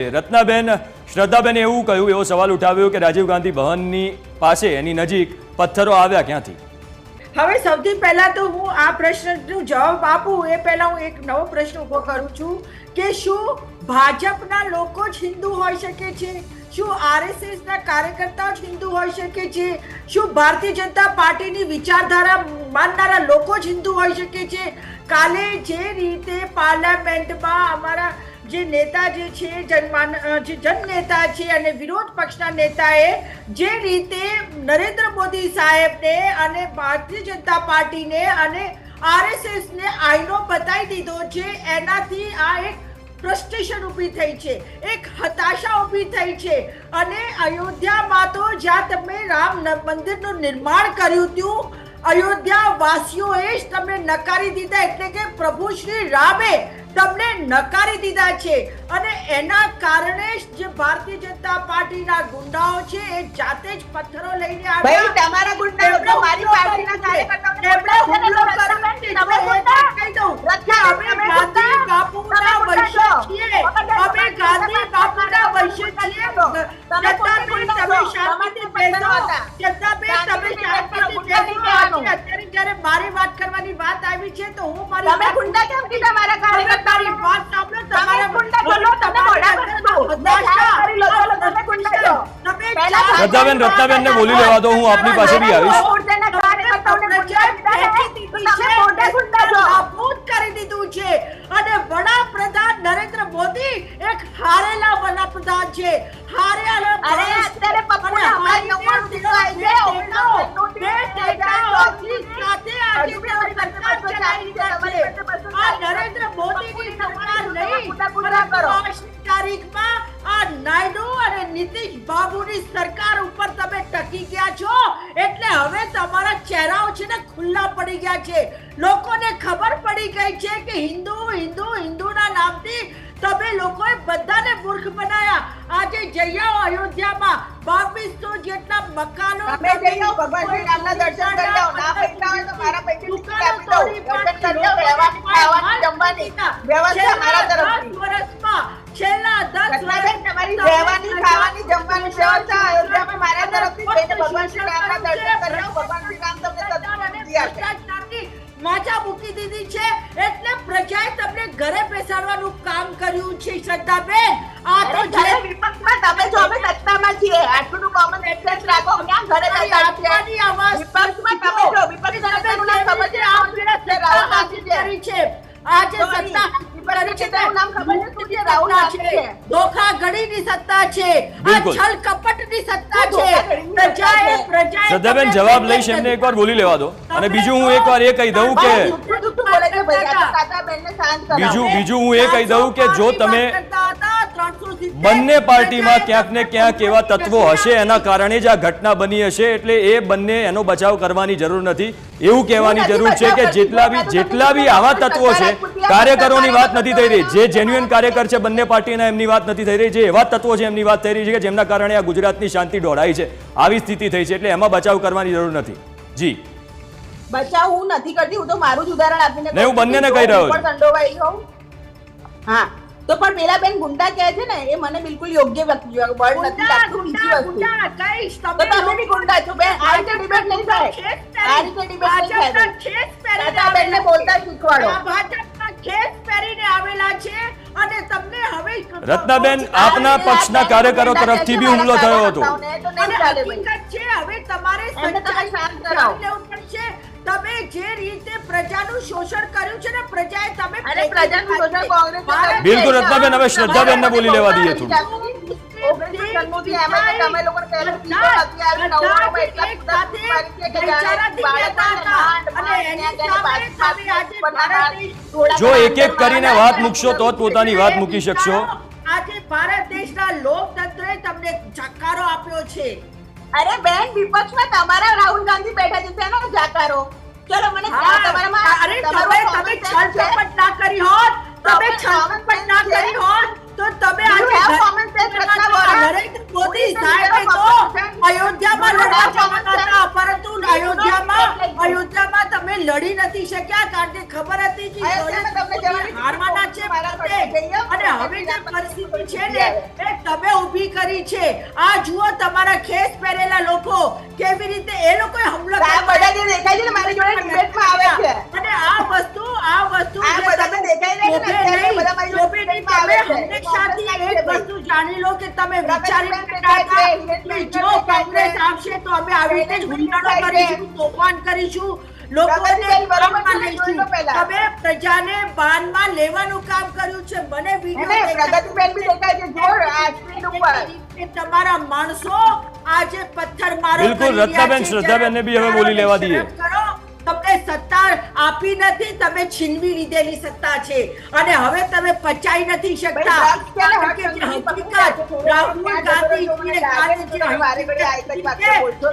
રત્નાબેન શ્રદ્ધાબેન એવું કહ્યું, એવો સવાલ ઉઠાવ્યો કે રાજીવ ગાંધી ભવનની પાસે એની નજીક પથ્થરો આવ્યા ક્યાંથી? હવે સૌથી પહેલા તો હું આ પ્રશ્નનો જવાબ આપું એ પહેલા હું એક નવો પ્રશ્ન ઊભો કરું છું કે શું ભાજપના લોકો જ હિન્દુ હોઈ શકે છે? શું આરએસએસ ના કાર્યકર્તાઓ જ હિન્દુ હોઈ શકે છે? શું ભારતીય જનતા પાર્ટીની વિચારધારા માનનારા લોકો જ હિન્દુ હોઈ શકે છે? કાલે જે રીતે પાર્લામેન્ટમાં અમારા જે નેતા જે છે જન નેતા છે અને વિરોધ પક્ષના નેતાએ જે રીતે નરેન્દ્ર મોદી સાહેબને અને ભારતીય જનતા પાર્ટીને અને આરએસએસને આઈનો બતાવી દીધો છે, એનાથી આ એક ફ્રસ્ટ્રેશન ઊભી થઈ છે, એક હતાશા ઊભી થઈ છે. અને અયોધ્યામાં તો જ્યાં તમે રામ મંદિરનું નિર્માણ કર્યું હતું, અયોધ્યા વાસીઓએ જ તમને નકારી દીધા, એટલે કે પ્રભુ શ્રી રામે તમને નકારી દીધા છે. અને એના કારણે જ જે ભારતીય જનતા પાર્ટીના ગુંડાઓ છે એ જાતે જ પથ્થરો લઈને આવ્યા. ભાઈ તમારા ગુંડાઓ તો મારી પાર્ટીના કાર્યકર્તાઓને હુમલો કર્યો. કહી દઉં કે અમે ગાંધી બાપુના વંશજ છીએ, અમે ગાંધી બાપુના વંશજ છીએ. જનતાબેન તમે શાંતિથી બેસો, જનતાબેન તમે શાંતિથી બેસો. અત્યારે જ્યારે મારી વાત કરવાની વાત આવી છે તો હું મારી તમે ગુંડા કેમ કીધા મારા કાર્યકર્તાની વાત સાંભળો. તમારા ગુંડા બોલો, તમે મોઢા રત્નાબેન રત્નાબેનને બોલી લેવા દો, હું આપની પાસે બી આવીશ. કરી દીધું છે અને વડાપ્રધાન નરેન્દ્ર મોદી એક હારેલા વડાપ્રધાન છે. નરેન્દ્ર મોદીની સરકાર નહીં, તારીખમાં આ નાયડુ અને નીતિશ બાબુની સરકાર ઉપર તમે ટકી ગયા છો, એટલે હવે તમારા ચહેરાઓ છે ને ખુલ્લા પડી ગયા છે. લોકોને ખબર પડી ગઈ છે કે હિન્દુ હિન્દુ હિન્દુના નામથી તમે લોકોએ બધાને મૂર્ખ બનાયા. આજે જઈ આવો અયોધ્યામાં 2200 જેટલા મકાનો ભગવાન રામના દર્શન કરી લો. ના પૈસા હોય તો મારા પૈકી ટિકિટ આપી દો. દર્શન કરી લો. રહેવાની, ખાવાની, જમવાની વ્યવસ્થા મારા તરફથી. વર્ષમાં છેલ્લા 10 વર્ષ તમારી રહેવાની, ખાવાની, જમવાની વ્યવસ્થા અયોધ્યામાં મારા તરફથી થઈને ભગવાન શ્રી રામના દર્શન કરી લો. ભગવાન શ્રી રામ તમને સદબુદ્ધિ આપે. માજા મૂકી દીધી છે એટલે પ્રજાએ તમને ઘરે બેસાડવાનું કામ કર્યું છે. શ્રદ્ધાબેન આ તો જ્યારે વિપક્ષમાં તમે જો અમે સત્તામાં છીએ, આટલું કોમન એક્સેસ રાખો. ક્યાં ઘરે આપવાની આવાજ વિપક્ષમાં તમે જો વિપક્ષ જનતાનું નામ ખબર છે? રાહુલ ગાંધી કરી છે. આજે સત્તા વિપક્ષ જનતાનું નામ ખબર છે? શું છે? રાહુલ ગાંધી છે. ધોખાધડીની સત્તા છે, આ છલ કપટની સત્તા છે. પ્રજાએ શ્રદ્ધાબેન જવાબ લઈશ, એમને એકવાર બોલી લેવા દો. અને બીજું હું એકવાર એ કહી દઉં કે બીજું હું એ કહી દઉં કે જો તમે બંને પાર્ટીમાં ક્યાંક ને ક્યાંક એવા તત્વો હશે, એના કારણે જ આ ઘટના બની હશે, એટલે એ બંને એનો બચાવ કરવાની જરૂર નથી. એવું કહેવાની જરૂર છે કે જેટલા બી આવા તત્વો છે, કાર્યકરોની વાત નથી થઈ રહી, જે જેન્યુઅન કાર્યકર છે બંને પાર્ટીના એમની વાત નથી થઈ રહી, જે એવા તત્વો છે એમની વાત થઈ રહી છે કે જેમના કારણે આ ગુજરાતની શાંતિ દોડાઈ છે, આવી સ્થિતિ થઈ છે, એટલે એમાં બચાવ કરવાની જરૂર નથી. જી બચાવ હું નથી કરતી, હું તો મારું જ ઉદાહરણ આપીને નહીં, હું બંનેને કહી રહ્યો છું. સંડોવાઈ હોઉં. હા તો પણ પેલા બેન ગુંડા કહે છે ને, એ મને બિલકુલ યોગ્ય વર્ડ નથી લાગતું. બીજી વસ્તુ તો તમે બી ગુંડા છો બેન. આ રીતે ડિબેટ નહીં થાય, આ રીતે ડિબેટ નહીં થાય. દાદા બેનને બોલતા શીખવાડો. ભાજપના ખેસ પહેરીને આવેલા છે અને તમને હવે રત્નાબેન આપના પક્ષના કાર્યકરો તરફથી બી હુમલો થયો હતો. તો નહીં ચાલે ભાઈ. છે હવે તમારે એમને તમે શાંત કરાવો. લેવું પડશે. તમે જે રીતે પ્રજાનું શોષણ કર્યું છે ને, પ્રજાએ તમે અરે પ્રજાનું શોષણ કોંગ્રેસ બિલકુલ રત્નાબેન, હવે શ્રદ્ધાબેનને બોલી લેવા દઈએ થોડું. જો એક એક કરીને વાત મૂકશો તો જ પોતાની વાત મૂકી શકશો. આજે ભારત દેશના લોકતંત્રએ તમને જકારો આપ્યો છે. અરે બેન વિપક્ષમાં તમારા રાહુલ ગાંધી બેઠા છે, તેનો જાકારો. ચલો મને તમે છલ કપટ ના કરી હોત, તમે છલ કપટ ના કરી હોત તો તમે નરેન્દ્ર મોદી સાહેબે તો અયોધ્યામાં લડવા જવાના હતા, પરંતુ અયોધ્યામાં તમે લડી નથી શક્યા કારણ કે ખબર હતી કે હારવાના છે. અને હવે જે પરિસ્થિતિ છે ને એ તમે ઊભી કરી છે. આ જુઓ તમારા ખેસ પહેરેલા લોકો કેવી રીતે એ લોકોએ હુમલો આ બધા જે દેખાય છે ને મારી જોડે ડિબેટમાં આવે છે. અને આ વસ્તુ આ બધા જે દેખાઈ રહ્યા છે ને અત્યારે બધા મારી જોડે તમે ડિબેટમાં આવે છે. હંમેશાથી એક વસ્તુ જાણી લો કે તમે વિચારી હતા કે જો કોંગ્રેસ આવશે તો અમે આવી રીતે જ હુમલો કરીશું, તોફાન કરીશું, લોકોને બાનમાં લઈશું. તમે પ્રજાને બાનમાં લેવાનું કામ કર્યું છે. મને વિડીયો પ્રગતિબેન બી દેખાય છે જોર આ સ્ક્રીન ઉપર. કે તમારા માણસો આજે પથ્થરમારો બિલકુલ, કરી રહ્યા રત્નાબેન, છે. શ્રદ્ધાબેનને બી હવે બોલી લેવા દઈએ. કરો. તમને સત્તા આપી નથી, તમે છીનવી લીધેલી સત્તા છે અને હવે તમે પચાઈ નથી શકતા. કારણ કે જે હકીકત રાહુલ ગાંધીજીએ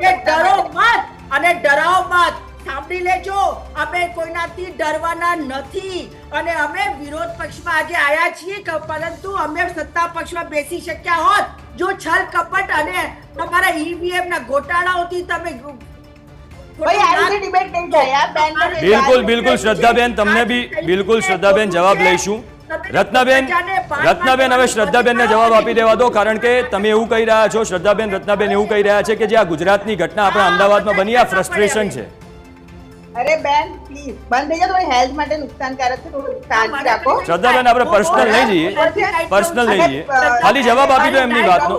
કે ડરો મત અને ડરાવો મત. સાંભળી લેજો, અમે કોઈનાથી ડરવાના નથી અને અમે વિરોધ પક્ષમાં આજે આયા છીએ પરંતુ અમે સત્તા પક્ષમાં બેસી શક્યા હોત જો છલ કપટ અને તમારા ઈવીએમ ના ગોટાળાઓથી તમે ભાઈ આ રીતે ડિબેટ નહીં થાય આ બેન બિલકુલ બિલકુલ શ્રદ્ધાબેન, તમને બી બિલકુલ શ્રદ્ધાબેન જવાબ લઈશું. રત્નાબેન, હવે શ્રદ્ધાબેનને જવાબ આપી દેવા દો, કારણ કે તમે એવું કહી રહ્યા છો, શ્રદ્ધાબેન, રત્નાબેન એવું કહી રહ્યા છે કે જે આ ગુજરાતની ઘટના આપણા અમદાવાદમાં બની, આ ફ્રસ્ટ્રેશન છે. અરે બેન પ્લીઝ બંધ થઈ જાઓ, થોડી હેલ્થ માટે નુકસાનકારક છે, થોડું શાંતિ રાખો. શ્રદ્ધાબેન, આપણે પર્સનલ નહીં જઈએ, પર્સનલ નહીં જઈએ, ખાલી જવાબ આપી દો એમની વાતનો.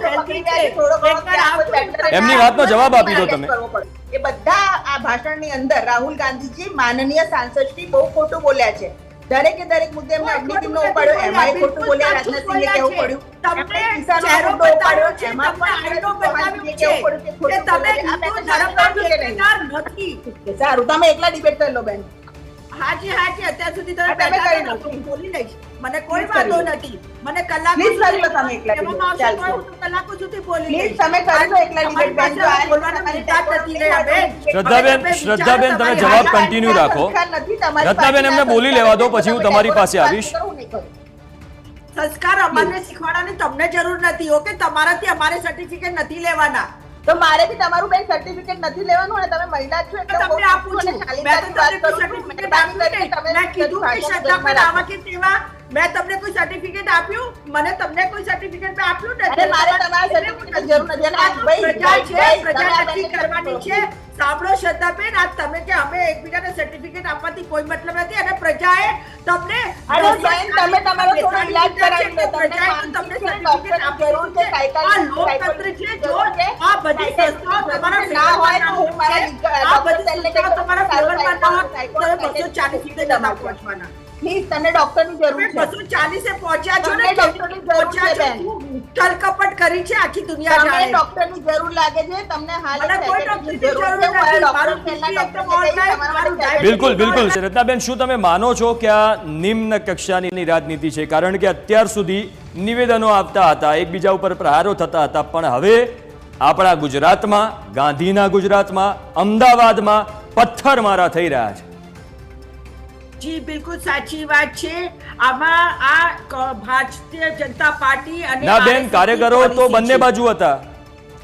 એમની વાતનો જવાબ આપી દો તમે. એ બધા આ ભાષણની અંદર રાહુલ ગાંધીજી માનનીય સાંસદશ્રી બહુ ખોટું બોલ્યા છે. દરેકે દરેક મુદ્દે એમને અગ્નિકુંડનો ઉપાડ્યો, એમાંય ખોટું બોલ્યા. રાજનાથસિંહે કેવું પડ્યું, તમને કિસાનનો ચહેરો મુદ્દો ઉપાડ્યો, બતાવ્યો છે, એમાં તમને પણ આઈનો બતાવ્યું છે કેવું પડ્યું કે કે ખોટું તમે બોલ્યા. આ હિન્દુ બેન ધર્મના સાચું કે નહીં? ઠેકેદાર નથી. સારું, તમે એકલા ડિબેટ કરી લો બેન. હાજી અત્યાર સુધી તમે તમે બેઠા કરી હતા, લો. હું બોલી લઈશ. મને કોઈ Please કરી વાંધો લો. નથી. મને કલાકો Please કરી લો તમે એકલા એમાં debate. આવશે તો ચાલશે. હું કલાકો સુધી બોલી Please લઈશ. તમે કરી લો એકલા તમારી debate બેન. જો પાસે આ બોલવાનો તમારી મિજાજ નથી રહ્યા, બેન. શ્રદ્ધાબેન, શ્રદ્ધાબેન, તમે જવાબ કન્ટિન્યુ રાખો. રત્નાબેન, એમને બોલી લેવા દો, પછી હું તમારી પાસે આવીશ. સંસ્કાર અમારને શીખવાડવાની તમને જરૂર નથી. ઓકે, તમારાથી અમારે સર્ટિફિકેટ નથી લેવાના. તો મારે બી તમારું બેન સર્ટિફિકેટ નથી લેવાનું અને તમે મહિલા છો એટલે તમને આપું છું. મેં તો તમને કોઈ સર્ટિફિકેટ આપ્યું નહીં. મેં કીધું કે શ્રદ્ધાબેન આવા કે તેવા મેં તમને કોઈ સર્ટિફિકેટ આપ્યું? મને તમને કોઈ સર્ટિફિકેટ મેં આપ્યું નથી. અરે મારે તમારા સર્ટિફિકેટ જરૂર નથી. અને આ ભાઈ પ્રજા છે, ભાઈ, પ્રજા તમે આ નક્કી બેનને કરવાની છે. સાંભળો શ્રદ્ધાબેન, આ તમે કે અમે એકબીજાને સર્ટિફિકેટ આપવાથી કોઈ મતલબ નથી અને પ્રજાએ તમને અરે બેન, તમે તમારો થોડો ઇલાજ કરાવી લો. પ્રજાએ તો તમને સર્ટિફિકેટ આપ્યું છે. આ લોકતંત્ર છે. જો આ બધી સંસ્થાઓ તમારા ના હોય તો હું મારા આ બધી સંસ્થાઓ તમારા ફેવરમાં ના હોય તો તમે 240 સુધી જમા પહોંચવાના. પ્લીઝ તમને ડોક્ટરની જરૂર છે. 240 પહોંચ્યા છો ને, તમને ડોક્ટરની જરૂર છે, બેન. કલકપટ કરી છે આખી દુનિયા તમને જાણે. ડોક્ટરની જરૂર લાગે છે, તમને હાલ મને કોઈ ડોક્ટરની જરૂર નથી. મારું બિલકુલ બિલકુલ રત્નાબેન, શું તમે માનો છો કે આ નિમ્ન કક્ષાની રાજનીતિ છે? કારણ કે અત્યાર સુધી નિવેદનો આપતા હતા, એકબીજા ઉપર પ્રહારો થતા હતા, પણ હવે આપણા ગુજરાતમાં, ગાંધીના ગુજરાતમાં, અમદાવાદમાં પથ્થરમારા થઈ રહ્યા છે. જી બિલકુલ સાચી વાત છે. આમાં આ ભારતીય જનતા પાર્ટી અને ના બેન, કાર્યકરો તો બંને બાજુ હતા,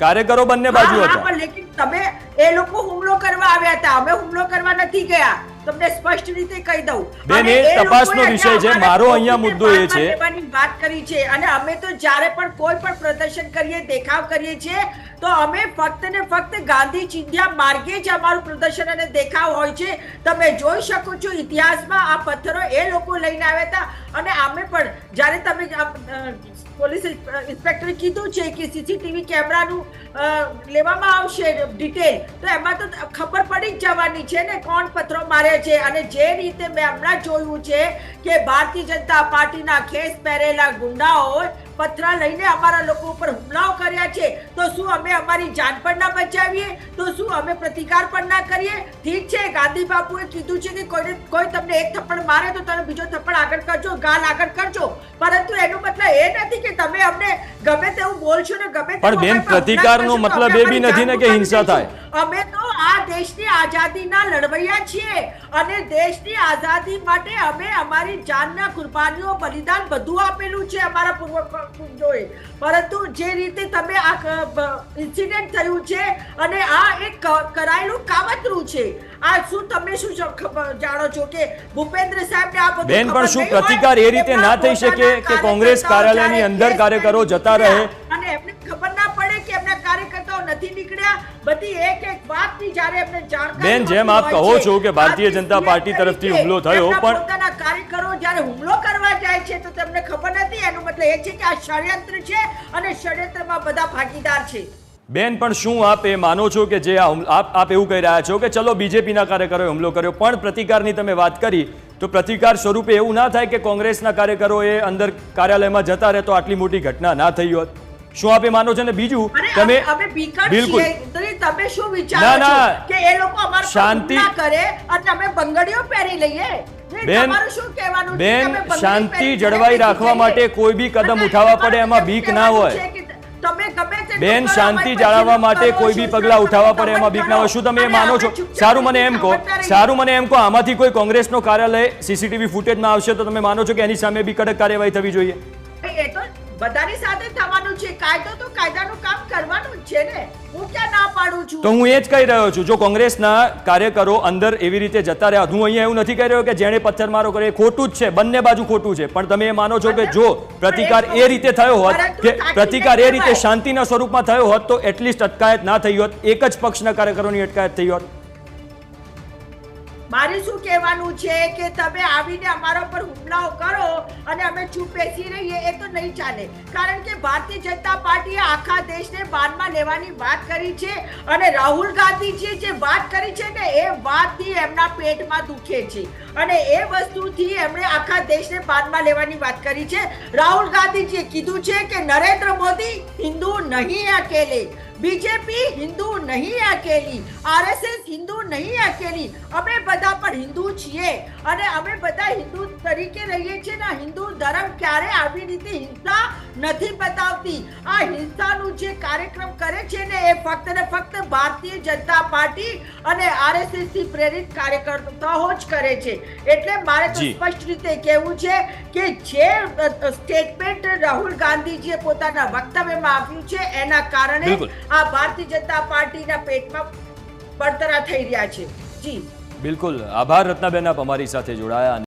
કાર્યકરો બંને બાજુ હતા. પણ લેકિન તમે એ લોકો હુમલો કરવા આવ્યા હતા, અમે હુમલો કરવા નથી ગયા. તમને સ્પષ્ટ રીતે કહી દઉં બેન, અને એ એ તપાસનો લોકોએ વિષય છે. અમારા મારો અહીંયા મુદ્દો એ બાનમાં છે લેવાની વાત કરી છે અને અમે તો જ્યારે પણ કોઈ પણ પ્રદર્શન કરીએ, દેખાવ કરીએ છીએ તો અમે ફક્ત ને ફક્ત ગાંધી ચિંધ્યા માર્ગે જ અમારું પ્રદર્શન અને દેખાવ હોય છે. તમે જોઈ શકો છો ઇતિહાસમાં આ પથ્થરો એ લોકો લઈને આવ્યા હતા અને અમે પણ જ્યારે તમે પોલીસ ઇન્સ્પેક્ટરે કીધું છે કે સીસીટીવી કેમેરાનું લેવામાં આવશે ડિટેલ, તો એમાં તો ખબર પડી જ જવાની છે ને કોણ પથ્થરો મારે છે. અને જે રીતે મેં હમણાં જોયું છે કે ભારતીય જનતા પાર્ટીના ખેસ પહેરેલા ગુંડાઓ પથરા લઈને અમારા લોકો ઉપર હુમલાઓ કર્યા છે, તો શું અમે અમારી જાન પણ ના બચાવીએ? તો શું અમે પ્રતિકાર પણ ના કરીએ? ઠીક છે, ગાંધી બાપુએ કીધું છે કે કોઈ તમને એક થપ્પડ મારે તો તમે બીજો થપ્પડ આગળ કરજો, ગાલ આગળ કરજો, પરંતુ એનો મતલબ એ નથી કે તમે અમને ગમે તેવું બોલશો ને ગમે પણ બેન, પ્રતિકારનો મતલબ એ બી નથી ને કે હિંસા થાય. અમે તો આ દેશની આઝાદીના લડવૈયા છીએ અને દેશની આઝાદી માટે અમે અમારી જાનના કુરબાનીઓ બલિદાન બધું આપેલું છે અમારા પૂર્વજોએ, પરંતુ જે રીતે તમે આ ઇન્સિડન્ટ થયું છે અને આ એક કરાયેલું કાવતરું છે, આ શું તમે શું જાણો છો કે ભૂપેન્દ્ર સાહેબને આ બધું બેન, પણ ખબર શું નહીં હોય? પ્રતિકાર એ રીતે ના થઈ શકે કે કોંગ્રેસ કાર્યાલયની અંદર કાર્યકરો જતા રહે? અને એમને ખબર ના પડે કે એમના કાર્યકર્તાઓ નથી નીકળ્યા, બધી એક એક વાતની જ્યારે એમને જાણકારી બેન, જેમ આપ હોતી કહો હોય છો છે, કે ભારતીય આજની જનતા પાર્ટી CM તરફથી તરીકે હુમલો થયો, એમના પણ પોતાના કાર્યકરો જ્યારે હુમલો કરવા જાય છે તો તેમને ખબર નથી, એનો મતલબ એ છે કે આ ષડયંત્ર છે અને ષડયંત્રમાં બધા ભાગીદાર છે. બેન, પણ શું આપ એ માનો છો કે જે આપ એવું કહી રહ્યા છો કે ચલો બીજેપીના કાર્યકરોએ હુમલો કર્યો, પણ પ્રતિકારની તમે વાત કરી તો પ્રતિકાર સ્વરૂપે એવું ના થાય કે કોંગ્રેસના કાર્યકરોએ અંદર કાર્યાલયમાં જતા રહે તો આટલી મોટી ઘટના ના થઈ હોત? શું આપ એ માનો છો? ને બીજું તમે અમે બીકર બિલકુલ. છીએ, તો તમે શું ના, વિચારો ના. છો કે એ લોકો અમારા પર શાંતિ. હુમલા કરે અને અમે બંગડીઓ પહેરી લઈએ? નહીં, બેન, તમારું શું કહેવાનું છે કે બેન, અમે બંગડી શાંતિ પહેરી જળવાઈ લઈએ? રાખવા માટે કોઈ બી કદમ અને ઉઠાવવા પડે, તમારું એમાં એવું બીક ના હોય. કહેવાનું છે કે તમે ગમે તે બેન, કરો, શાંતિ અમારી જાળવવા પછી માટે કરો, કોઈ બી શું પગલા કરો, ઉઠાવવા પડે તમે એમાં બીક ના હોય. શું તમે એ અને માનો અમે છો? ચૂપચાપ સારું, મને એમ કહો, સાંભળતા રહીએ. સારું, મને એમ કહો, આમાંથી કોઈ કોંગ્રેસનો કાર્યાલય સીસીટીવી ફૂટેજમાં આવશે તો તમે માનો છો કે એની સામે બી કડક કાર્યવાહી થવી જોઈએ? એ તો બધાની સાથે થવાનું છે, કાયદો તો કાયદાનું કામ કરવાનું જ છે ને, હું ક્યાં ના પાડું છું? તો હું એ જ કહી રહ્યો છું, જો કોંગ્રેસના કાર્યકરો અંદર એવી રીતે જતા રહ્યા, હું અહીંયા એવું નથી કહી રહ્યો કે જેણે પથ્થરમારો કર્યો એ ખોટું જ છે, બંને બાજુ ખોટું છે, પણ તમે એ માનો છો કે જો પ્રતિકાર એ રીતે થયો હોત, કે પ્રતિકાર એ રીતે શાંતિના સ્વરૂપમાં થયો હોત તો એટલીસ્ટ અટકાયત ના થઈ હોત, એક જ પક્ષના કાર્યકરોની અટકાયત થઈ હોત? મારે શું કહેવાનું છે કે તમે આવીને અમારા પર હુમલાઓ કરો અને અમે ચૂપ બેસી રહીએ, એ તો નહીં ચાલે. કારણ કે ભારતીય જનતા પાર્ટીએ આખા દેશને બાનમાં લેવાની વાત કરી છે અને રાહુલ ગાંધીજીએ જે વાત કરી છે ને એ વાતથી એમના પેટમાં દુખે છે અને એ વસ્તુથી એમણે આખા દેશને બાનમાં લેવાની વાત કરી છે. રાહુલ ગાંધીજીએ કીધું છે કે નરેન્દ્ર મોદી હિન્દુ નહીં અકેલે, બીજેપી હિન્દુ નહીં અકેલી, આરએસએસ હિન્દુ નહીં અકેલી, અમે બધા પણ હિન્દુ છીએ અને અમે બધા હિન્દુ તરીકે રહીએ છીએ ને. હિન્દુ ધર્મ ક્યારે આવી રીતે હિંસા નથી બતાવતી. આ હિંસાનું જે કાર્યક્રમ કરે છે ને એ ફક્ત ને ફક્ત ભારતીય જનતા પાર્ટી અને આરએસએસ થી પ્રેરિત કાર્યકર્તાઓ જ કરે છે. એટલે મારે તો જી. સ્પષ્ટ રીતે કહેવું છે કે જે સ્ટેટમેન્ટ રાહુલ ગાંધીજીએ પોતાના વક્તવ્યમાં આપ્યું છે એના કારણે બિલકુલ. આ ભારતીય જનતા પાર્ટીના પેટમાં બળતરા થઈ રહ્યા છે. જી બિલકુલ, આભાર રત્નાબેન, આપ અમારી સાથે જોડાયા.